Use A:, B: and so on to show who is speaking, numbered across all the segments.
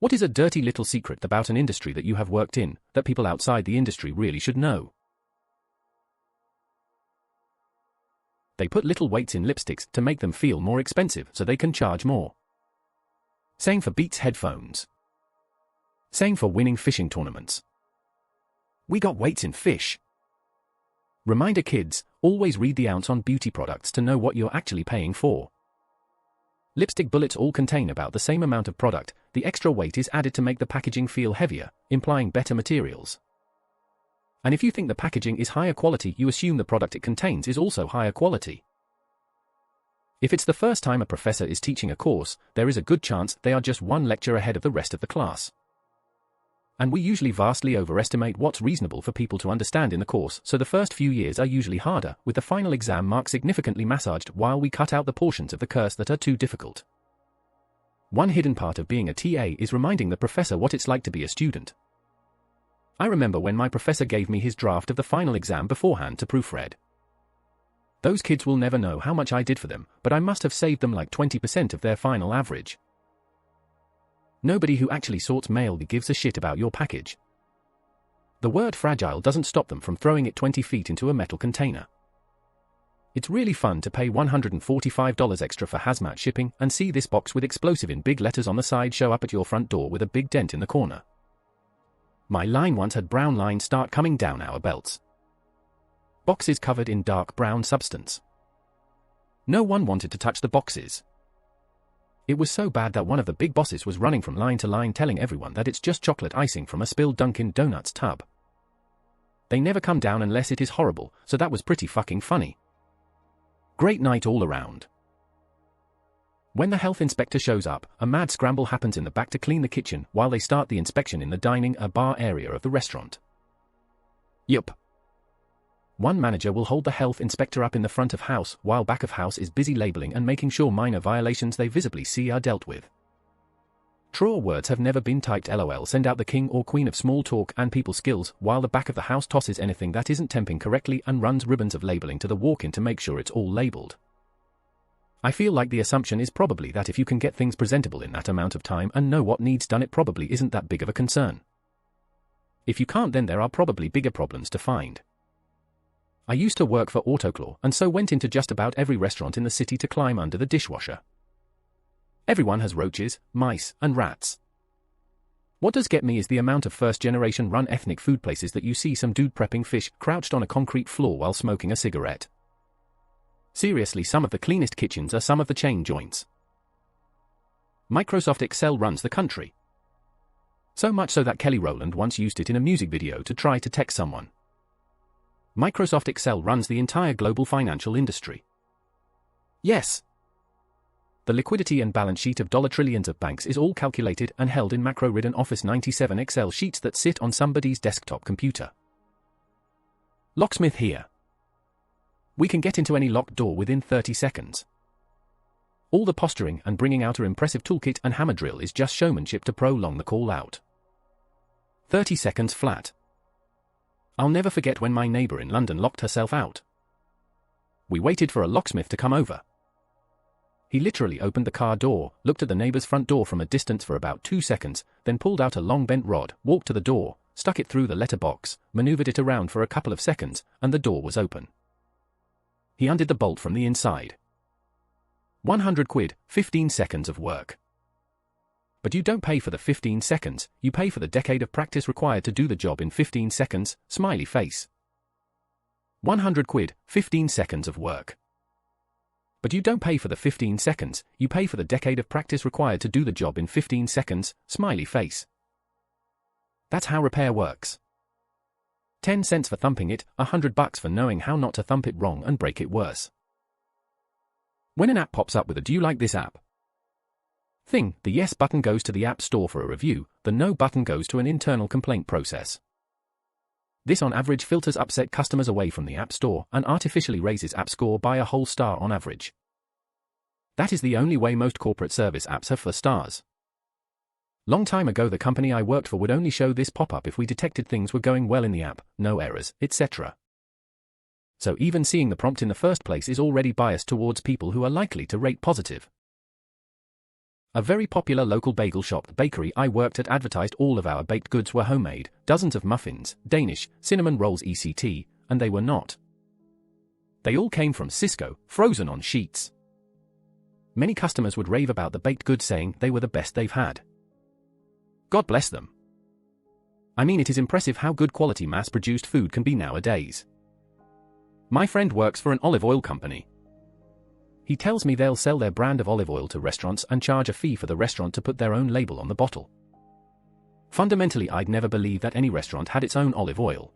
A: What is a dirty little secret about an industry that you have worked in, that people outside the industry really should know? They put little weights in lipsticks to make them feel more expensive so they can charge more. Same for Beats headphones. Same for winning fishing tournaments. We got weights in fish. Reminder kids, always read the ounce on beauty products to know what you're actually paying for. Lipstick bullets all contain about the same amount of product, the extra weight is added to make the packaging feel heavier, implying better materials. And if you think the packaging is higher quality, you assume the product it contains is also higher quality. If it's the first time a professor is teaching a course, there is a good chance they are just one lecture ahead of the rest of the class. And we usually vastly overestimate what's reasonable for people to understand in the course, so the first few years are usually harder, with the final exam mark significantly massaged while we cut out the portions of the course that are too difficult. One hidden part of being a TA is reminding the professor what it's like to be a student. I remember when my professor gave me his draft of the final exam beforehand to proofread. Those kids will never know how much I did for them, but I must have saved them like 20% of their final average. Nobody who actually sorts mail gives a shit about your package. The word fragile doesn't stop them from throwing it 20 feet into a metal container. It's really fun to pay $145 extra for hazmat shipping and see this box with explosive in big letters on the side show up at your front door with a big dent in the corner. My line once had brown lines start coming down our belts. Boxes covered in dark brown substance. No one wanted to touch the boxes. It was so bad that one of the big bosses was running from line to line telling everyone that it's just chocolate icing from a spilled Dunkin' Donuts tub. They never come down unless it is horrible, so that was pretty fucking funny. Great night all around. When the health inspector shows up, a mad scramble happens in the back to clean the kitchen while they start the inspection in the dining or bar area of the restaurant. Yup. One manager will hold the health inspector up in the front of house while back of house is busy labeling and making sure minor violations they visibly see are dealt with. Truer words have never been typed. LOL send out the king or queen of small talk and people skills while the back of the house tosses anything that isn't temping correctly and runs ribbons of labeling to the walk-in to make sure it's all labeled. I feel like the assumption is probably that if you can get things presentable in that amount of time and know what needs done, it probably isn't that big of a concern. If you can't, then there are probably bigger problems to find. I used to work for Autoclaw and so went into just about every restaurant in the city to climb under the dishwasher. Everyone has roaches, mice, and rats. What does get me is the amount of first-generation run ethnic food places that you see some dude prepping fish crouched on a concrete floor while smoking a cigarette. Seriously, some of the cleanest kitchens are some of the chain joints. Microsoft Excel runs the country. So much so that Kelly Rowland once used it in a music video to try to text someone. Microsoft Excel runs the entire global financial industry. Yes. The liquidity and balance sheet of trillions of banks is all calculated and held in macro-ridden Office 97 Excel sheets that sit on somebody's desktop computer. Locksmith here. We can get into any locked door within 30 seconds. All the posturing and bringing out our impressive toolkit and hammer drill is just showmanship to prolong the call out. 30 seconds flat. I'll never forget when my neighbor in London locked herself out. We waited for a locksmith to come over. He literally opened the car door, looked at the neighbor's front door from a distance for about 2 seconds, then pulled out a long bent rod, walked to the door, stuck it through the letterbox, maneuvered it around for a couple of seconds, and the door was open. He undid the bolt from the inside. 100 quid, 15 seconds of work. But you don't pay for the 15 seconds, you pay for the decade of practice required to do the job in 15 seconds, smiley face. 100 quid, 15 seconds of work. But you don't pay for the 15 seconds, you pay for the decade of practice required to do the job in 15 seconds, smiley face. That's how repair works. 10 cents for thumping it, $100 for knowing how not to thump it wrong and break it worse. When an app pops up with a "Do you like this app?" thing, the yes button goes to the App Store for a review, the no button goes to an internal complaint process. This on average filters upset customers away from the App Store and artificially raises app score by a whole star on average. That is the only way most corporate service apps have for stars. Long time ago the company I worked for would only show this pop-up if we detected things were going well in the app, no errors, etc. So even seeing the prompt in the first place is already biased towards people who are likely to rate positive. A very popular local bagel shop, the bakery I worked at, advertised all of our baked goods were homemade, dozens of muffins, Danish, cinnamon rolls etc., and they were not. They all came from Cisco, frozen on sheets. Many customers would rave about the baked goods, saying they were the best they've had. God bless them. I mean, it is impressive how good quality mass-produced food can be nowadays. My friend works for an olive oil company. He tells me they'll sell their brand of olive oil to restaurants and charge a fee for the restaurant to put their own label on the bottle. Fundamentally, I'd never believed that any restaurant had its own olive oil.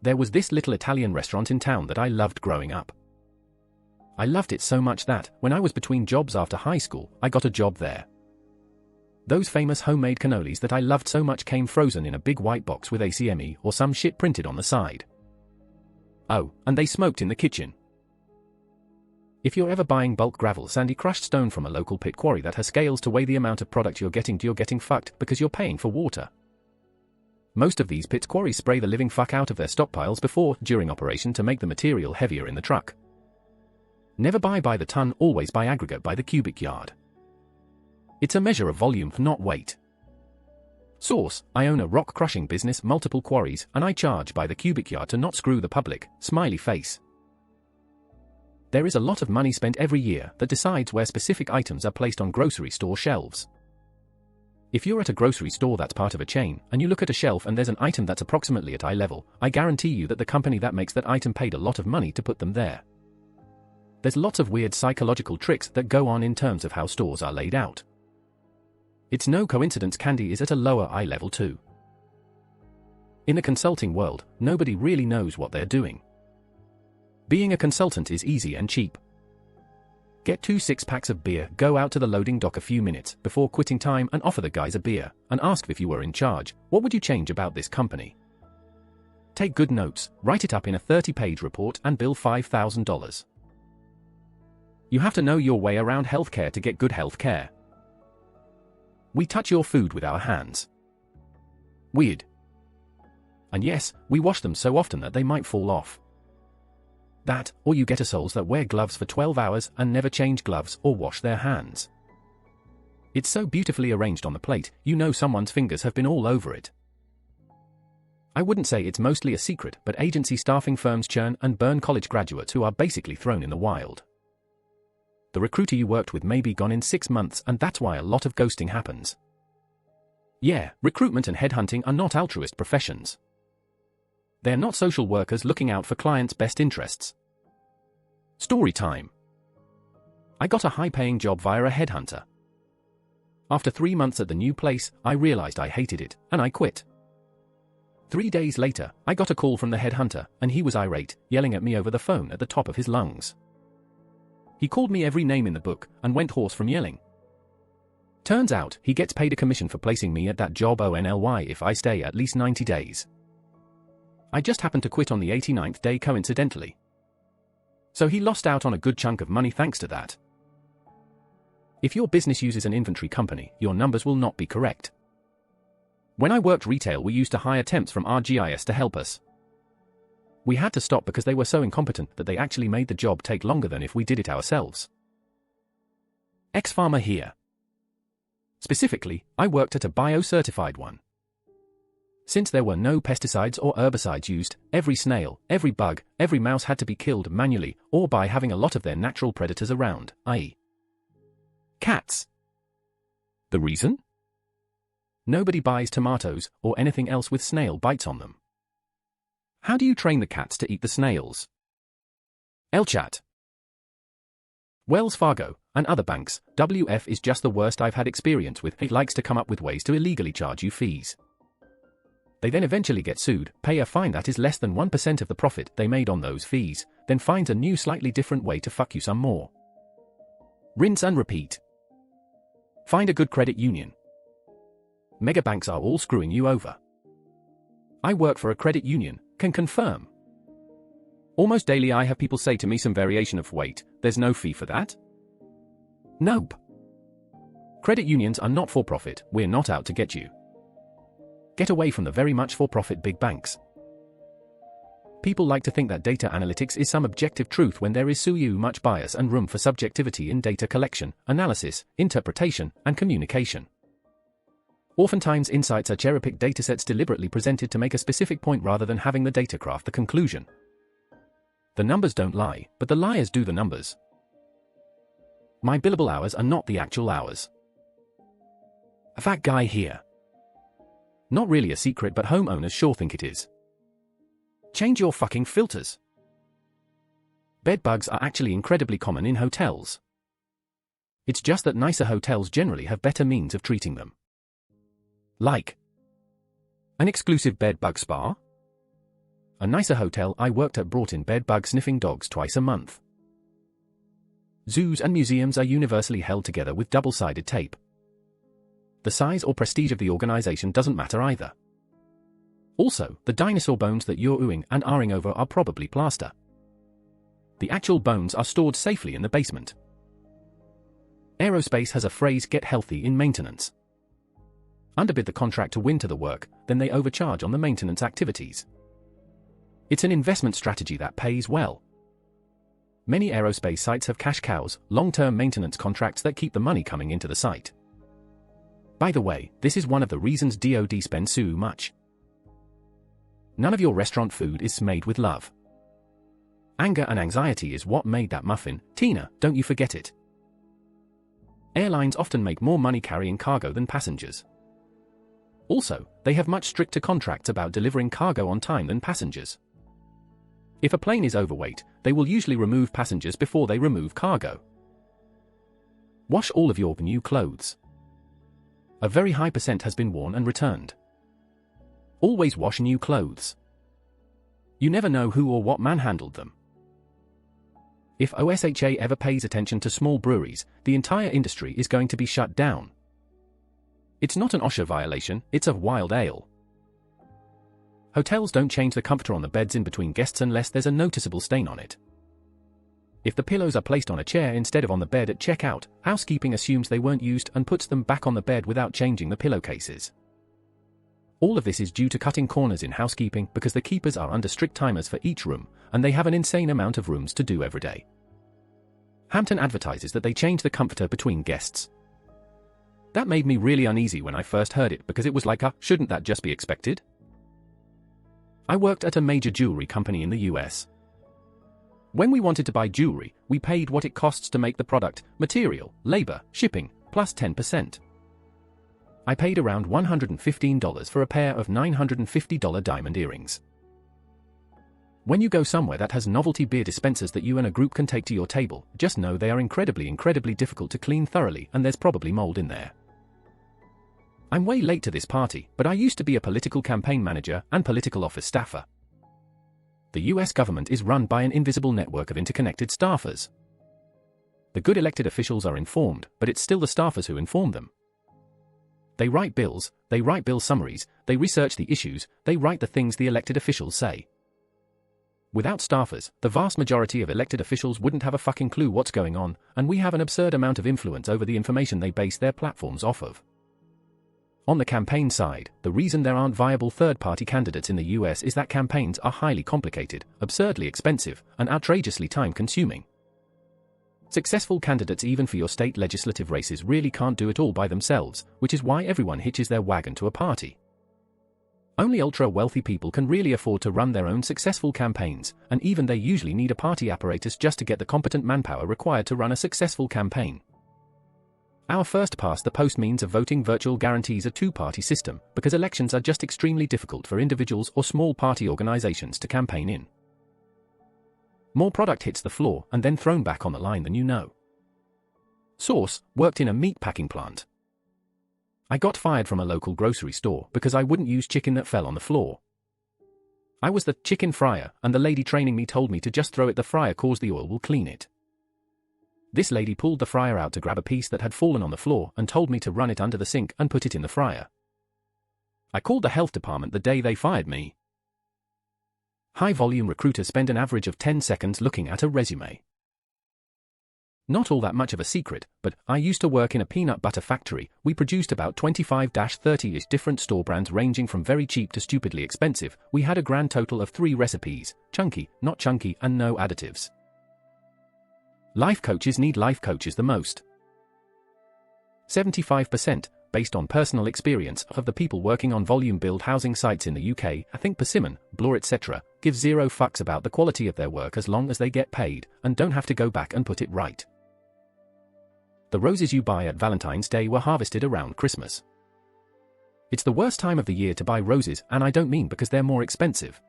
A: There was this little Italian restaurant in town that I loved growing up. I loved it so much that, when I was between jobs after high school, I got a job there. Those famous homemade cannolis that I loved so much came frozen in a big white box with ACME or some shit printed on the side. Oh, and they smoked in the kitchen. If you're ever buying bulk gravel, sandy crushed stone from a local pit quarry that has scales to weigh the amount of product you're getting fucked because you're paying for water. Most of these pit quarries spray the living fuck out of their stockpiles before, during operation to make the material heavier in the truck. Never buy by the ton, always buy aggregate by the cubic yard. It's a measure of volume, not weight. Source: I own a rock crushing business, multiple quarries, and I charge by the cubic yard to not screw the public, smiley face. There is a lot of money spent every year that decides where specific items are placed on grocery store shelves. If you're at a grocery store that's part of a chain, and you look at a shelf and there's an item that's approximately at eye level, I guarantee you that the company that makes that item paid a lot of money to put them there. There's lots of weird psychological tricks that go on in terms of how stores are laid out. It's no coincidence candy is at a lower eye level too. In the consulting world, nobody really knows what they're doing. Being a consultant is easy and cheap. Get 2 6-packs of beer, go out to the loading dock a few minutes before quitting time and offer the guys a beer, and ask if you were in charge, what would you change about this company? Take good notes, write it up in a 30-page report and bill $5,000. You have to know your way around healthcare to get good healthcare. We touch your food with our hands. Weird. And yes, we wash them so often that they might fall off. That, or you get assholes that wear gloves for 12 hours and never change gloves or wash their hands. It's so beautifully arranged on the plate, you know someone's fingers have been all over it. I wouldn't say it's mostly a secret, but agency staffing firms churn and burn college graduates who are basically thrown in the wild. The recruiter you worked with may be gone in 6 months, and that's why a lot of ghosting happens. Yeah, recruitment and headhunting are not altruist professions. They're not social workers looking out for clients' best interests. Story time. I got a high-paying job via a headhunter. After 3 months at the new place, I realized I hated it, and I quit. 3 days later, I got a call from the headhunter, and he was irate, yelling at me over the phone at the top of his lungs. He called me every name in the book, and went hoarse from yelling. Turns out, he gets paid a commission for placing me at that job only if I stay at least 90 days. I just happened to quit on the 89th day coincidentally. So he lost out on a good chunk of money thanks to that. If your business uses an inventory company, your numbers will not be correct. When I worked retail, we used to hire temps from RGIS to help us. We had to stop because they were so incompetent that they actually made the job take longer than if we did it ourselves. Ex-farmer here. Specifically, I worked at a bio-certified one. Since there were no pesticides or herbicides used, every snail, every bug, every mouse had to be killed manually or by having a lot of their natural predators around, i.e. cats. The reason? Nobody buys tomatoes or anything else with snail bites on them. How do you train the cats to eat the snails? LChat. Wells Fargo and other banks, WF is just the worst I've had experience with. It likes to come up with ways to illegally charge you fees. They then eventually get sued, pay a fine that is less than 1% of the profit they made on those fees, then finds a new slightly different way to fuck you some more. Rinse and repeat. Find a good credit union. Mega banks are all screwing you over. I work for a credit union, can confirm. Almost daily I have people say to me some variation of wait, there's no fee for that? Nope. Credit unions are not for profit, we're not out to get you. Get away from the very much for-profit big banks. People like to think that data analytics is some objective truth when there is so much bias and room for subjectivity in data collection, analysis, interpretation, and communication. Oftentimes insights are cherry-picked datasets deliberately presented to make a specific point rather than having the data craft the conclusion. The numbers don't lie, but the liars do the numbers. My billable hours are not the actual hours. That guy here. Not really a secret, but homeowners sure think it is. Change your fucking filters. Bed bugs are actually incredibly common in hotels. It's just that nicer hotels generally have better means of treating them. Like an exclusive bed bug spa. A nicer hotel I worked at brought in bed bug sniffing dogs twice a month. Zoos and museums are universally held together with double-sided tape. The size or prestige of the organization doesn't matter either. Also, the dinosaur bones that you're oohing and ahhing over are probably plaster. The actual bones are stored safely in the basement. Aerospace has a phrase, get healthy in maintenance. Underbid the contract to win to the work, then they overcharge on the maintenance activities. It's an investment strategy that pays well. Many aerospace sites have cash cows, long-term maintenance contracts that keep the money coming into the site. By the way, this is one of the reasons DoD spends so much. None of your restaurant food is made with love. Anger and anxiety is what made that muffin, Tina, don't you forget it. Airlines often make more money carrying cargo than passengers. Also, they have much stricter contracts about delivering cargo on time than passengers. If a plane is overweight, they will usually remove passengers before they remove cargo. Wash all of your new clothes. A very high % has been worn and returned. Always wash new clothes. You never know who or what manhandled them. If OSHA ever pays attention to small breweries, the entire industry is going to be shut down. It's not an OSHA violation, it's a wild ale. Hotels don't change the comforter on the beds in between guests unless there's a noticeable stain on it. If the pillows are placed on a chair instead of on the bed at checkout, housekeeping assumes they weren't used and puts them back on the bed without changing the pillowcases. All of this is due to cutting corners in housekeeping because the keepers are under strict timers for each room, and they have an insane amount of rooms to do every day. Hampton advertises that they change the comforter between guests. That made me really uneasy when I first heard it because it was like, shouldn't that just be expected? I worked at a major jewelry company in the US. When we wanted to buy jewelry, we paid what it costs to make the product, material, labor, shipping, plus 10%. I paid around $115 for a pair of $950 diamond earrings. When you go somewhere that has novelty beer dispensers that you and a group can take to your table, just know they are incredibly difficult to clean thoroughly and there's probably mold in there. I'm way late to this party, but I used to be a political campaign manager and political office staffer. The US government is run by an invisible network of interconnected staffers. The good elected officials are informed, but it's still the staffers who inform them. They write bills, they write bill summaries, they research the issues, they write the things the elected officials say. Without staffers, the vast majority of elected officials wouldn't have a fucking clue what's going on, and we have an absurd amount of influence over the information they base their platforms off of. On the campaign side, the reason there aren't viable third-party candidates in the US is that campaigns are highly complicated, absurdly expensive, and outrageously time-consuming. Successful candidates even for your state legislative races really can't do it all by themselves, which is why everyone hitches their wagon to a party. Only ultra-wealthy people can really afford to run their own successful campaigns, and even they usually need a party apparatus just to get the competent manpower required to run a successful campaign. Our first-past-the-post means of voting virtual guarantees a two-party system, because elections are just extremely difficult for individuals or small party organizations to campaign in. More product hits the floor and then thrown back on the line than you know. Source: worked in a meat packing plant. I got fired from a local grocery store because I wouldn't use chicken that fell on the floor. I was the chicken fryer, and the lady training me told me to just throw it the fryer cause the oil will clean it. This lady pulled the fryer out to grab a piece that had fallen on the floor and told me to run it under the sink and put it in the fryer. I called the health department the day they fired me. High-volume recruiters spend an average of 10 seconds looking at a resume. Not all that much of a secret, but I used to work in a peanut butter factory. We produced about 25-30-ish different store brands ranging from very cheap to stupidly expensive. We had a grand total of 3 recipes: chunky, not chunky, and no additives. Life coaches need life coaches the most. 75%, based on personal experience, of the people working on volume build housing sites in the UK, I think Persimmon, Bloor etc., give zero fucks about the quality of their work as long as they get paid, and don't have to go back and put it right. The roses you buy at Valentine's Day were harvested around Christmas. It's the worst time of the year to buy roses, and I don't mean because they're more expensive.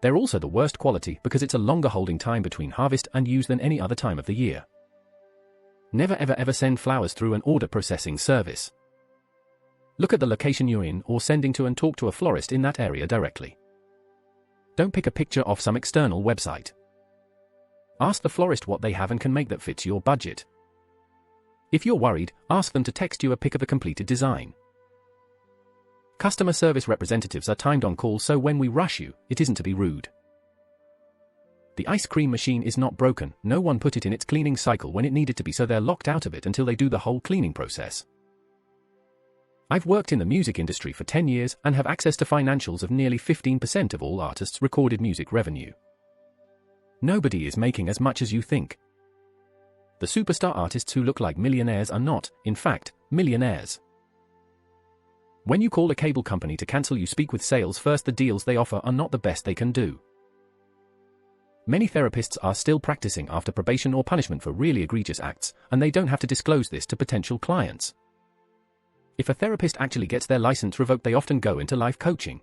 A: They're also the worst quality because it's a longer holding time between harvest and use than any other time of the year. Never ever send flowers through an order processing service. Look at the location you're in or sending to and talk to a florist in that area directly. Don't pick a picture off some external website. Ask the florist what they have and can make that fits your budget. If you're worried, ask them to text you a pic of the completed design. Customer service representatives are timed on call, so when we rush you, it isn't to be rude. The ice cream machine is not broken, no one put it in its cleaning cycle when it needed to be, so they're locked out of it until they do the whole cleaning process. I've worked in the music industry for 10 years and have access to financials of nearly 15% of all artists' recorded music revenue. Nobody is making as much as you think. The superstar artists who look like millionaires are not, in fact, millionaires. When you call a cable company to cancel, you speak with sales first. The deals they offer are not the best they can do. Many therapists are still practicing after probation or punishment for really egregious acts, and they don't have to disclose this to potential clients. If a therapist actually gets their license revoked, they often go into life coaching.